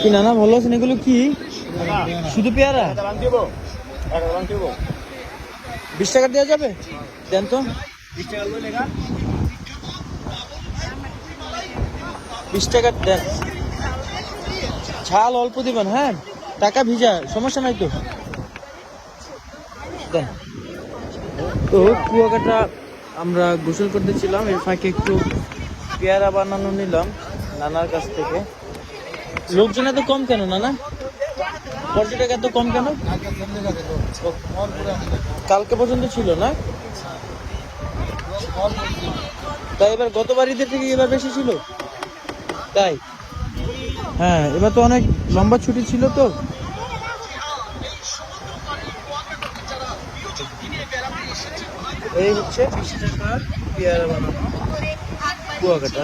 কি নানা ভালো আছেন? এগুলো কি শুধু পেয়ারা? 20 টাকা দেওয়া যাবে? দেন তো 20 টাকা দেন। ঝাল অল্প দিবেন, হ্যাঁ? টাকা ভিজা, সমস্যা নাই তো, দেন। তো কুয়াকাটা আমরা গোসল করতেছিলাম, এর ফাঁকে একটু পেয়ারা বানানো নিলাম নানার কাছ থেকে। লোকজন এত কম কেন নানা? 40 টাকা এত কম কেন? কালকে পর্যন্ত ছিল না? তাই এবার গতবার ঈদের থেকে এবার বেশি ছিল তাই? হ্যাঁ, এবার তো অনেক লম্বা ছুটি ছিল তো। এই হচ্ছে 20 টাকা পেয়ারা বানানো কুয়াকাটা।